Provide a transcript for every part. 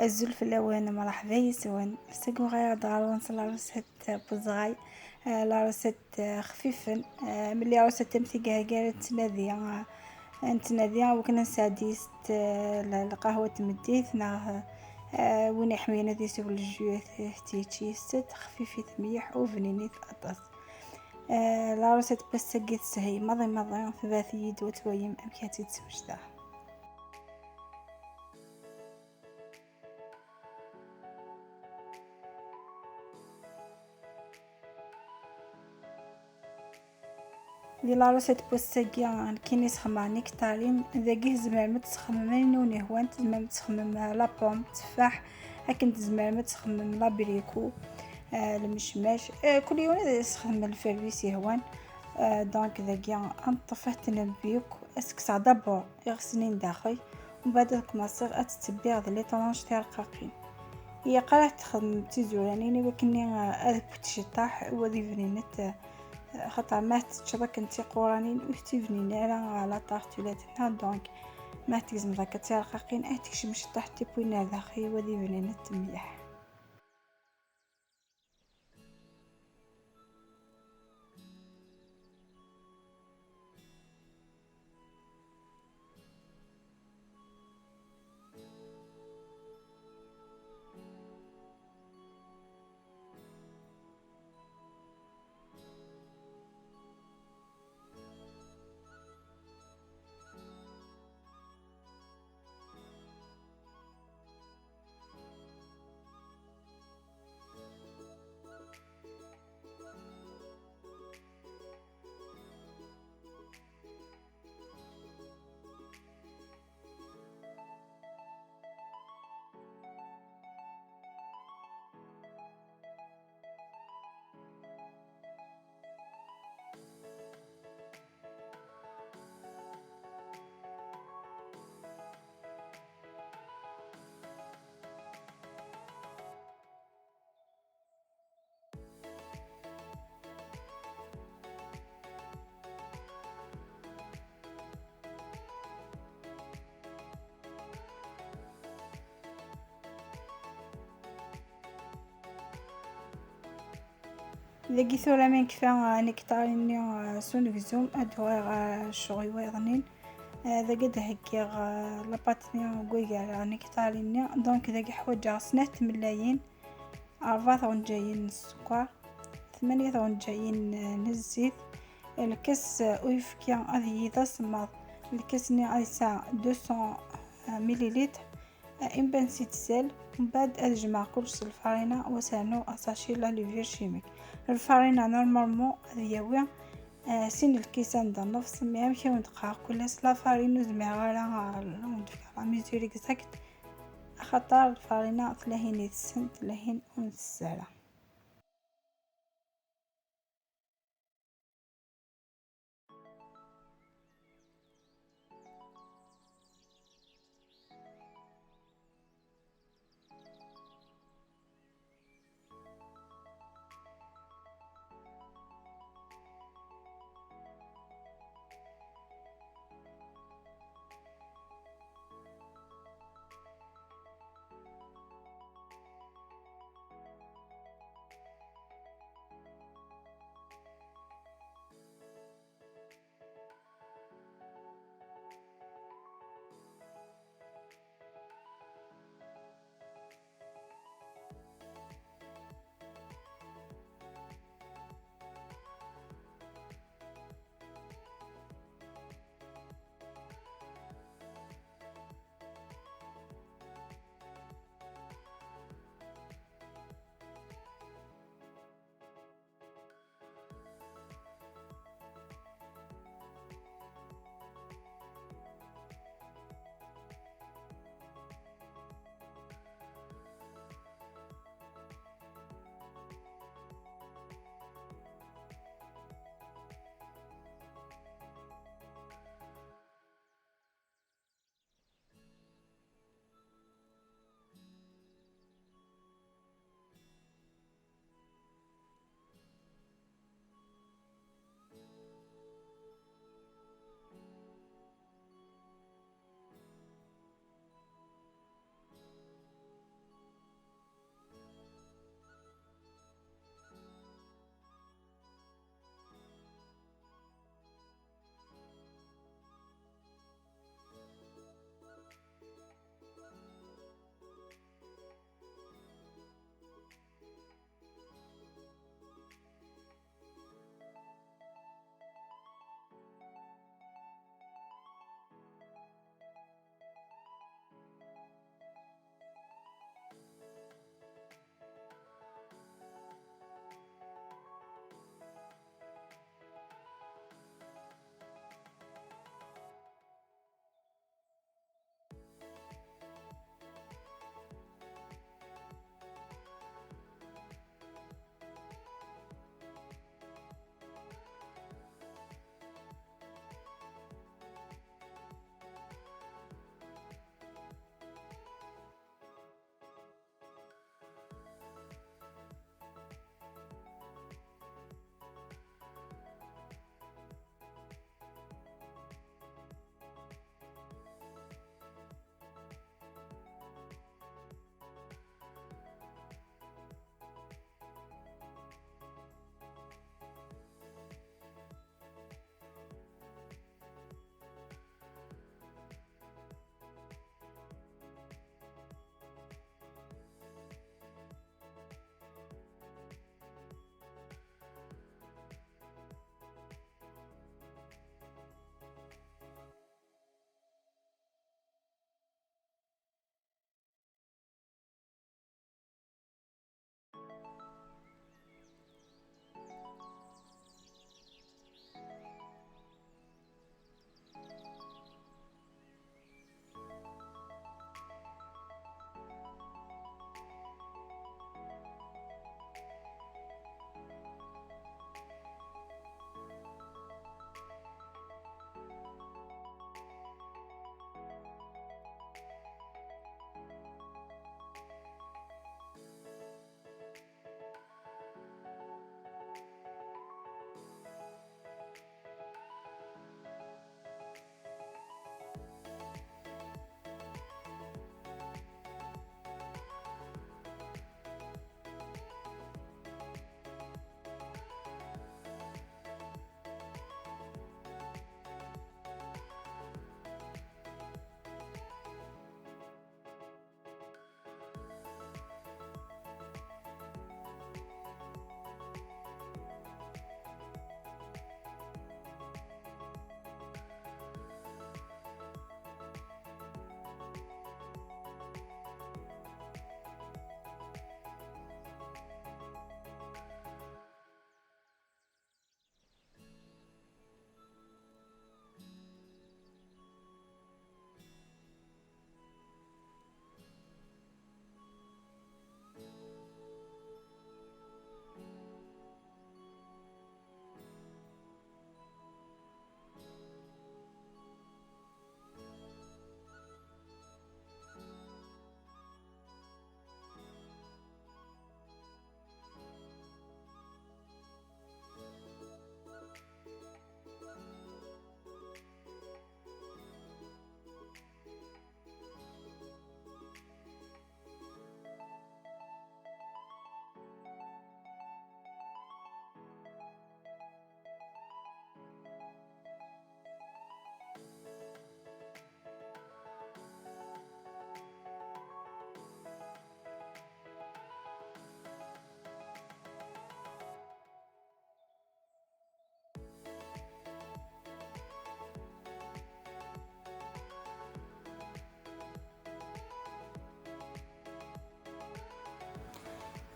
الزلف الأوان مرحبا يسوان سقو غير دارون العروسة بوزغاي. العروسة خفيفا ملي عروسة تمثي قالت نتنادي وكنا ساديست القهوة تمديت نا وين حمينا دي سول الجيوث تيتشي ست خفيفي مليح وفنينيت أطاس. العروسة بس سقيت سهي مضي في ذات يد وتويم أمكاتي تسوجده. دي العروسة بوساقيا كيني سخمع نكتارين ذاقيه زمال متسخمم نوني هوان تزمال متسخمم لابوم تفاح لكن تزمال متسخمم لابريكو المشماش كل يوم يسخمم الفربيسي هوان دونك ذاقيا انطفحت نبيك اسكس دابور يغسنين داخل ومن بعد كماصيغ اتتبيع ذا لي طونج تاع رقاقين هي قرات تخدم تيزورانيني ولكني هذاك بتشطاح وذي فنينت خاطر ما تشبك انتي قرانين وتيفنين على طاحتولاتنا دونك ما تلزم ذاك ترقاقين تكشمش تحت بوينا داخل وذي فنينت مليح. ذاكي ثورة من كفا نكتاريني سونفزوم ادوار شغي ويضنين ذا قد هكي لاباتني قويقا نكتاريني دونك ذاكي حوجا سنات ملايين 4 جايين السكر 8 جايين الزيت الكاس ويفكي هذه تصمد الكاس ني عيسى 200 مليلتر إمبان ست سل ومن بعد أجمع كلش الفرينة وسانو أساشي لا لوفير شيميك الفرينة نورمالمون ياوي سين الكيسان دا نفس ميام كي ندقاق كلاس لا فارينو زميغالا لا ميزور اكزاكت خطر الفرينة تلاهين السن تلاهين ونسالة.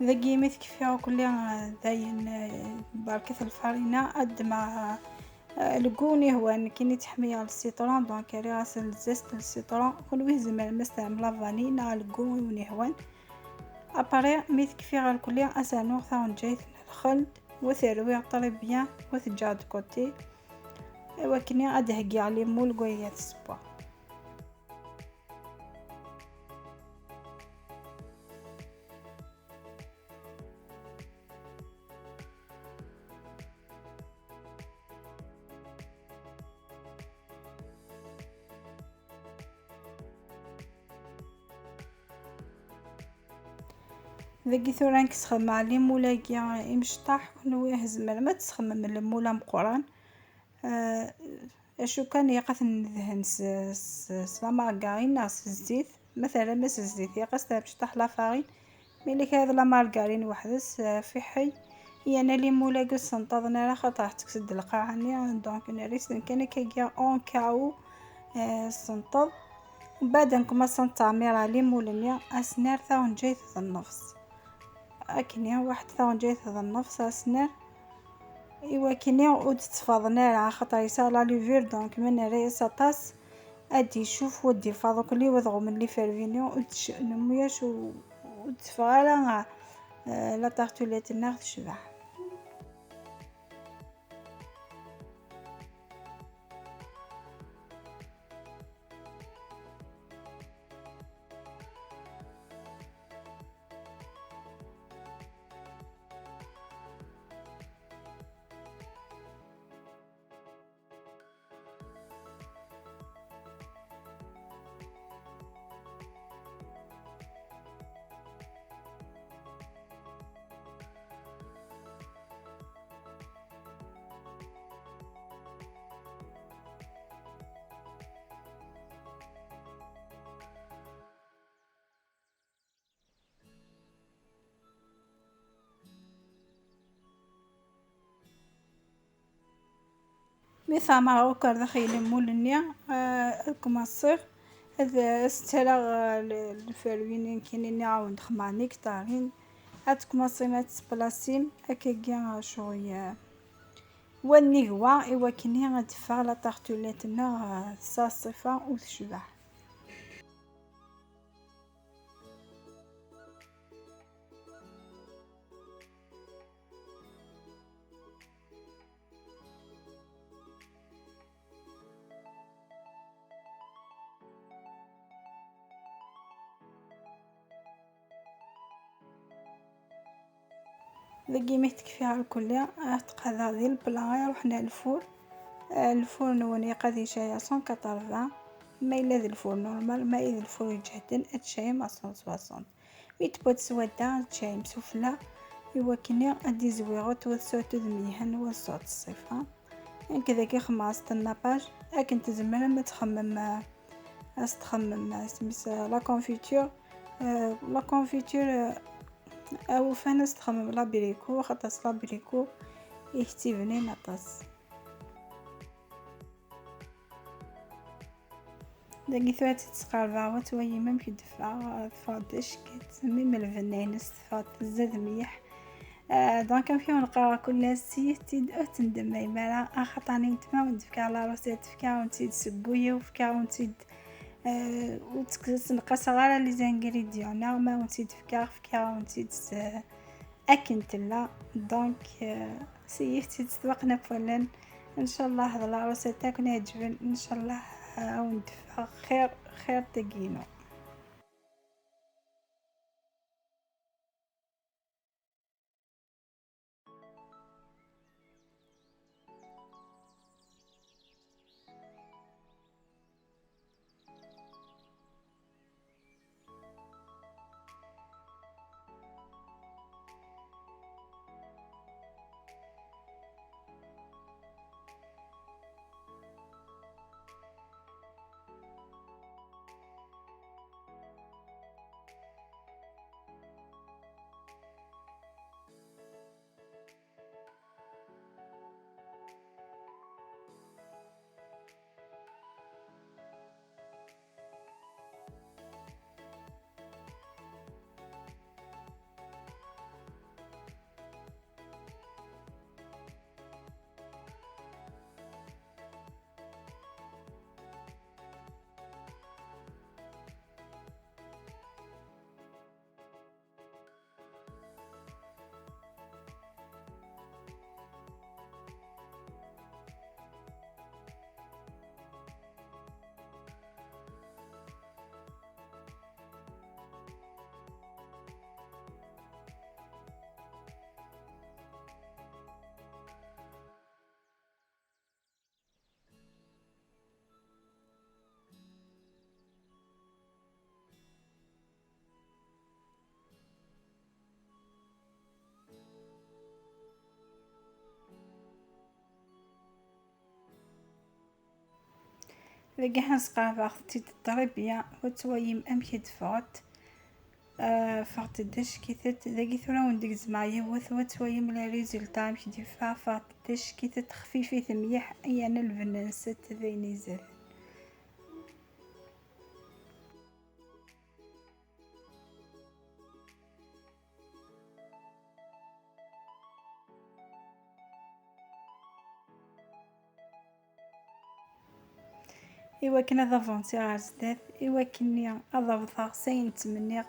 إذا قيمت كيفاه كلها داين بركة الفرينة قد ما الكوني هو كيني تحمي على السيترون دونك راس الزيت السيترون كل ويهزم المستعمل لافاني نا الكوني ونهوان اباري ميت كفي غير كليا اسانو ثاون جيت الخلد وثروي طري بيان وثجاد كوتي وكني ادهقي على مول قوية السبوع. ذاكي ثوران كتخمم على مولاكيا يمشطح كنو يهزم ما تخمم المولا مقران اشو كان يقث ندهن مارغارين ناس الزيت مثلا مس الزيت يقص تمشطح لافارين ملي هذا لا مارغارين وحدس في حي هي انا لي مولا قص ننتظر راه خاطر تكسد القاعني دونك نريس كان كيا اون كاو سنطض وبعد نكما سنتعمير لي مولنيا اسنار ثاون جيت النفس اكني واحد ثاون جيت هذا النفس اسنار ايوا كيني ود تفاضنا على خاطر يسالا لي فير دونك من ريس طاس ادي يشوف ودي فاضو كلي وضغو من لي فيرفينيو نمياش وتفالا لا طارتوليت النار تشبع. مي ثما وكر دخيل مولنيا كما الصيغ هذا استرا الفروين كاينين نعاود نخمع نيكتارين هاد كما صيمات بلاصيم هكا كاع شويه والنيغوا ايوا كيني غتدفع لا طارتوليتنا صاصفه وتشبع. ذاكي ميت كفيها الكلية تقهى هذه البلا رحنا للفور الفور نوني قضي شاي 180 ما إلا ذا الفور نورمال ما إذا الفور يجهدن اتشاي 160 ميت بوت سودا تشاي مسفلة إوا كيني أدي زويغوت وثوت ذميهن وصوت الصفة كذا كي خماصت الناباج لكن تزمر ما تخمم تخمم سميتها لا كونفيتور لا كونفيتور او فانس تخمم لابريكو خاطر لابريكو يكتبني نطاس داكي ثوات تسقاربا وتوي ميم كي دفع فادش كتسمي من الفنان استفاد زاد مليح دونك فيهم نقرا كل سيتي تندم مالا خاطرني نتما ندفكر على راسي تفكر ونتيد سبويه وفكر ونتيد وتنقص غير لي زانغريديون نورمال ونتيد فكر ونتيد اكنتلا دونك سيتي تسبقنا فلان ان شاء الله هذا العروسه تاعكم يعجبن ان شاء الله وندفع خير تقينو. ذاك حنسقى فاختي التربية وتويم أمكد فغت فغت دش كيثت ذاك ثرا وندك زمايا وتويم لا ريزلتا مكدي فغت دش كيثت خفيفي ثميح أيانا الفنان ست ذيني زاد. إوا كنا ذا فونسي غار زداد إوا كني أضبطها سين تمنيغ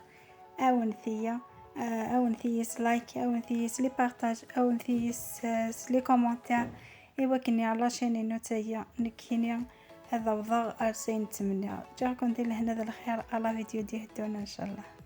أون ثيا أون ثيس لايك أون ثيس لي بارطاج أون ثيس لي كومونتير إوا كني على شاني نوتايا نكيني هذا وضغ أرسين تمنيغ جاكم دي لهنا ذا الخير على فيديو دي هدونا إن شاء الله.